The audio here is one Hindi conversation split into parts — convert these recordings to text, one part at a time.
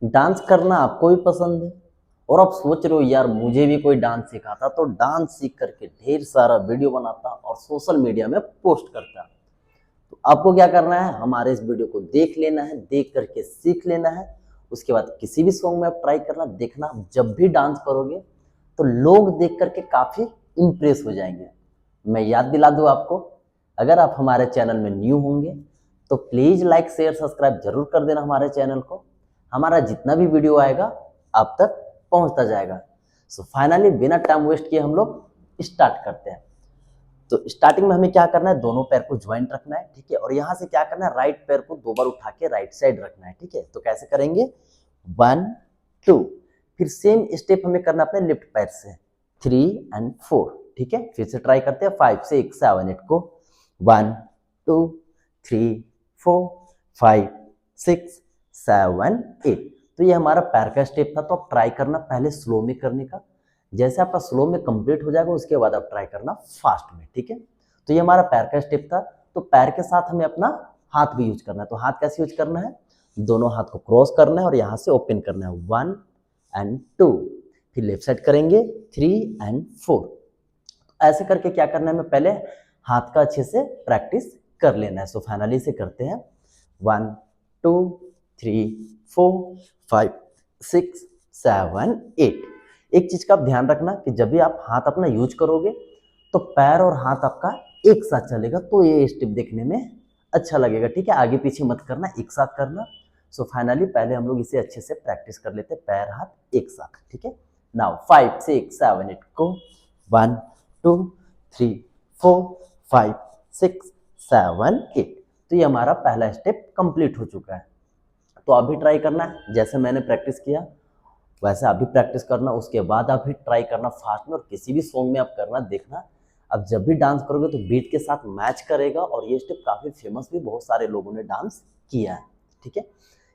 डांस करना आपको भी पसंद है और आप सोच रहे हो यार मुझे भी कोई डांस सिखाता तो डांस सीख करके ढेर सारा वीडियो बनाता और सोशल मीडिया में पोस्ट करता। तो आपको क्या करना है, हमारे इस वीडियो को देख लेना है, देख करके सीख लेना है। उसके बाद किसी भी सॉन्ग में आप ट्राई करना, देखना जब भी डांस करोगे तो लोग देख करके काफ़ी इम्प्रेस हो जाएंगे। मैं याद दिला दूँ आपको, अगर आप हमारे चैनल में न्यू होंगे तो प्लीज़ लाइक शेयर सब्सक्राइब जरूर कर देना हमारे चैनल को। हमारा जितना भी वीडियो आएगा आप तक पहुंचता जाएगा। सो फाइनली बिना टाइम वेस्ट किए हम लोग स्टार्ट करते हैं। तो स्टार्टिंग में हमें क्या करना है, दोनों पैर को ज्वाइंट रखना है, ठीक है। और यहाँ से क्या करना है, राइट पैर को 2 बार उठा के राइट साइड रखना है, ठीक है। तो कैसे करेंगे, 1 2, फिर सेम स्टेप हमें करना अपने लेफ्ट पैर से 3 and 4, ठीक है। फिर से ट्राई करते हैं 5 6 7 8 को, 1 2 3 4 5 6 7 8। तो ये हमारा पैर का स्टेप था। तो आप ट्राई करना पहले स्लो में करने का, जैसे आपका स्लो में कंप्लीट हो जाएगा उसके बाद आप ट्राई करना फास्ट में, ठीक है। तो ये हमारा पैर का स्टेप था। तो पैर के साथ हमें अपना हाथ भी यूज करना है। तो हाथ कैसे यूज करना है, दोनों हाथ को क्रॉस करना है और यहाँ से ओपन करना है 1 and 2, फिर लेफ्ट साइड करेंगे 3 and 4। ऐसे करके क्या करना है, हमें पहले हाथ का अच्छे से प्रैक्टिस कर लेना है। सो फाइनली से करते हैं 1 2 3 4 5 6 7 8। एक चीज का आप ध्यान रखना कि जब भी आप हाथ अपना यूज करोगे तो पैर और हाथ आपका एक साथ चलेगा, तो ये स्टेप देखने में अच्छा लगेगा, ठीक है। आगे पीछे मत करना, एक साथ करना। सो फाइनली पहले हम लोग इसे अच्छे से प्रैक्टिस कर लेते हैं, पैर हाथ एक साथ, ठीक है। नाउ 5 6 7 8 को, 1 2 3 4 5 6 7 8। तो ये हमारा पहला स्टेप कंप्लीट हो चुका है। तो आप भी ट्राई करना है, जैसे मैंने प्रैक्टिस किया वैसे आप भी प्रैक्टिस करना। उसके बाद आप भी ट्राई करना फास्ट में, और किसी भी सॉन्ग में आप करना, देखना अब जब भी डांस करोगे तो बीट के साथ मैच करेगा। और ये स्टेप काफ़ी फेमस भी, बहुत सारे लोगों ने डांस किया है, ठीक है।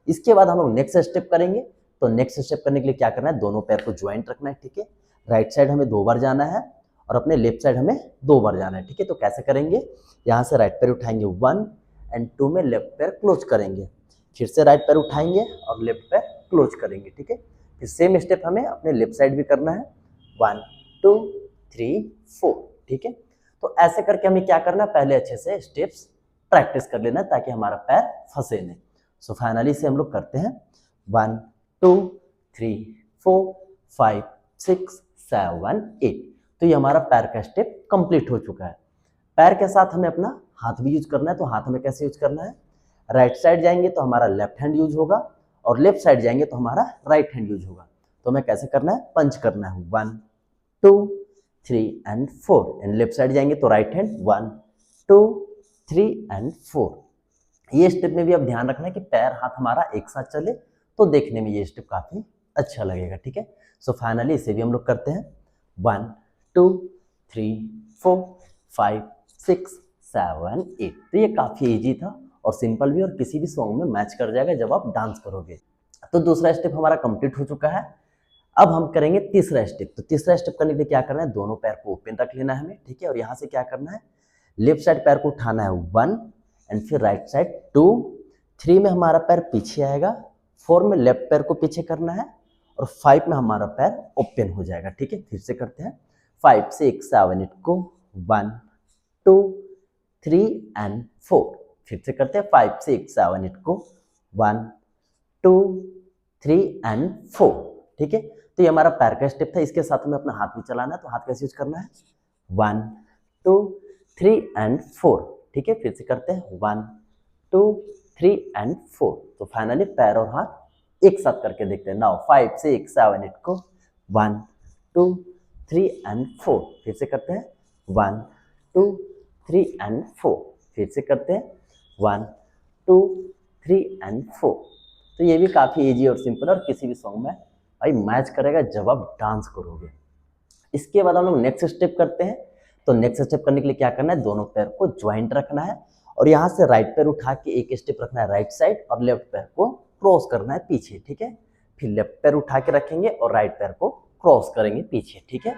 इसके बाद हम लोग नेक्स्ट स्टेप करेंगे। तो नेक्स्ट स्टेप करने के लिए क्या करना है, दोनों पैर को ज्वाइंट रखना है, ठीक है। राइट साइड हमें 2 बार जाना है और अपने लेफ्ट साइड हमें 2 बार जाना है, ठीक है। तो कैसे करेंगे, यहाँ से राइट पैर उठाएंगे 1 and 2 में लेफ्ट पैर क्लोज करेंगे, फिर से राइट पैर उठाएंगे और लेफ्ट पैर क्लोज करेंगे, ठीक है। फिर सेम स्टेप हमें अपने लेफ्ट साइड भी करना है, 1 2 3 4, ठीक है। तो ऐसे करके हमें क्या करना है, पहले अच्छे से स्टेप्स प्रैक्टिस कर लेना ताकि हमारा पैर फंसे नहीं। सो फाइनली से हम लोग करते हैं 1 2 3 4 5 6 7 8। तो ये हमारा पैर का स्टेप कंप्लीट हो चुका है। पैर के साथ हमें अपना हाथ भी यूज करना है। तो हाथ हमें कैसे यूज करना है, राइट साइड जाएंगे तो हमारा लेफ्ट हैंड यूज होगा और लेफ्ट साइड जाएंगे तो हमारा राइट हैंड यूज होगा। तो हमें कैसे करना है, पंच करना है 1 2 3 and 4, एंड लेफ्ट साइड जाएंगे तो राइट हैंड 1 2 3 and 4। ये स्टेप में भी आप ध्यान रखना है कि पैर हाथ हमारा एक साथ चले, तो देखने में ये स्टेप काफी अच्छा लगेगा, ठीक है। सो फाइनली इसे भी हम लोग करते हैं 1 2 3 4 5 6 7 8। तो ये काफी इजी था और सिंपल भी, और किसी भी सॉन्ग में मैच कर जाएगा जब आप डांस करोगे। तो दूसरा स्टेप हमारा कंप्लीट हो चुका है। अब हम करेंगे तीसरा स्टेप। तो तीसरा स्टेप करने के लिए क्या करना है, दोनों पैर को ओपन रख लेना है हमें, ठीक है। और यहाँ से क्या करना है, लेफ्ट साइड पैर को उठाना है 1 एंड फिर राइट साइड 2, 3 में हमारा पैर पीछे आएगा, 4 में लेफ्ट पैर को पीछे करना है और 5 में हमारा पैर ओपन हो जाएगा, ठीक है। फिर से करते हैं 5 6 7 8 को, 1 2 3 and 4। फिर से करते हैं 5 6 7 8 को, 1 2 3 and 4, ठीक है। तो ये हमारा पैर का स्टेप था। इसके साथ में अपना हाथ भी चलाना है। तो हाथ कैसे यूज करना है, 1 2 3 and 4, ठीक है। फिर से करते हैं 1 2 3 and 4। तो फाइनली पैर और हाथ एक साथ करके देखते हैं। नाउ 5 6 7 8 को, 1 2 3 and 4। फिर से करते हैं 1 2 3 and 4। फिर से करते हैं 1 2 3 and 4। तो ये भी काफ़ी इजी और सिंपल और किसी भी सॉन्ग में भाई मैच करेगा जब आप डांस करोगे। इसके बाद हम लोग नेक्स्ट स्टेप करते हैं। तो नेक्स्ट स्टेप करने के लिए क्या करना है, दोनों पैर को ज्वाइंट रखना है और यहाँ से राइट पैर उठा के एक स्टेप रखना है राइट साइड और लेफ्ट पैर को क्रॉस करना है पीछे, ठीक है। फिर लेफ्ट पैर उठा के रखेंगे और राइट पैर को क्रॉस करेंगे पीछे, ठीक है।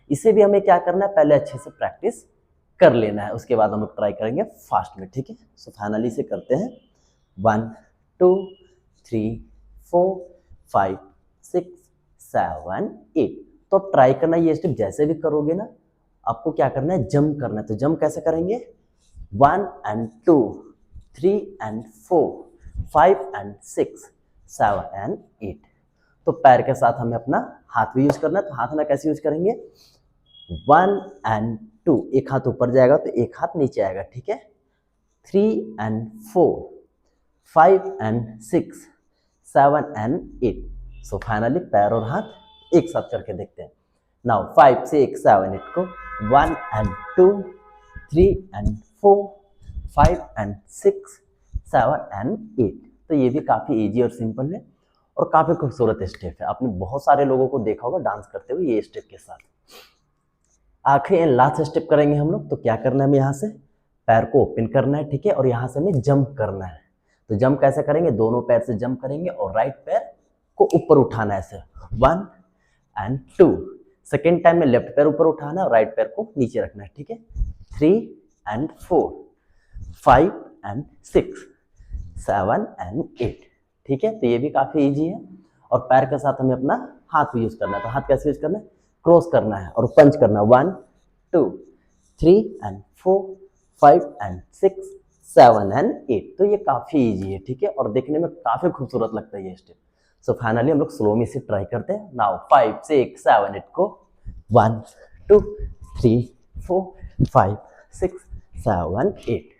इसे भी हमें क्या करना है, पहले अच्छे से प्रैक्टिस कर लेना है, उसके बाद हम लोग ट्राई करेंगे फास्ट में, ठीक है। सो फाइनली से करते हैं 1 2 3 4 5 6 7 8। तो अब ट्राई करना, ये स्टेप जैसे भी करोगे ना, आपको क्या करना है, जंप करना है। तो जंप कैसे करेंगे, 1 and 2 3 and 4 5 and 6 7 and 8। तो पैर के साथ हमें अपना हाथ भी यूज करना है। तो हाथ में कैसे यूज करेंगे, 1 and 2, एक हाथ ऊपर जाएगा तो एक हाथ नीचे आएगा, ठीक है। 3 and 4 5 and 6 7 and 8। So finally पैर और हाथ एक साथ करके देखते हैं। नाउ 5 6 7 8 को 1 and 2 3 and 4 5 and 6 7 and 8। तो ये भी काफ़ी इजी और सिंपल है और काफ़ी खूबसूरत स्टेप है। आपने बहुत सारे लोगों को देखा होगा डांस करते हुए ये स्टेप के साथ। आखिरी एंड लास्ट स्टेप करेंगे हम लोग। तो क्या करना है, हमें यहाँ से पैर को ओपन करना है, ठीक है, और यहाँ से हमें जंप करना है। तो जंप कैसे करेंगे, दोनों पैर से जंप करेंगे और राइट पैर को ऊपर उठाना है ऐसे, 1 and 2। सेकेंड टाइम में लेफ्ट पैर ऊपर उठाना है और राइट पैर को नीचे रखना है, ठीक है। 3 and 4 5 and 6 7 and 8, ठीक है। तो ये भी काफ़ी इजी है और पैर के साथ हमें अपना हाथ भी यूज़ करना है। तो हाथ कैसे यूज़ करना है, क्रॉस करना है और पंच करना है, 1 2 3 and 4 5 and 6 7 and 8। तो ये काफ़ी इजी है, ठीक है, और देखने में काफ़ी खूबसूरत लगता है ये स्टेप। सो फाइनली हम लोग स्लो में से ट्राई करते हैं। नाउ 5 6 7 8 को 1 2 3 4 5 6 7 8।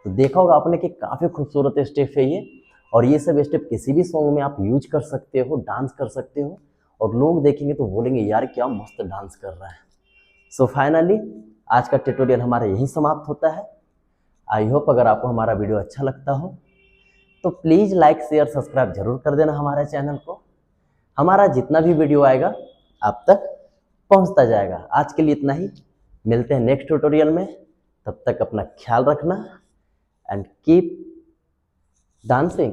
तो देखा होगा आपने कि काफ़ी खूबसूरत स्टेप है ये, और ये सब स्टेप किसी भी सॉन्ग में आप यूज कर सकते हो, डांस कर सकते हो, और लोग देखेंगे तो बोलेंगे यार क्या मस्त डांस कर रहा है। सो फाइनली आज का ट्यूटोरियल हमारा यहीं समाप्त होता है। आई होप अगर आपको हमारा वीडियो अच्छा लगता हो तो प्लीज़ लाइक शेयर सब्सक्राइब जरूर कर देना हमारे चैनल को। हमारा जितना भी वीडियो आएगा आप तक पहुंचता जाएगा। आज के लिए इतना ही, मिलते हैं नेक्स्ट ट्यूटोरियल में। तब तक अपना ख्याल रखना एंड कीप डांसिंग।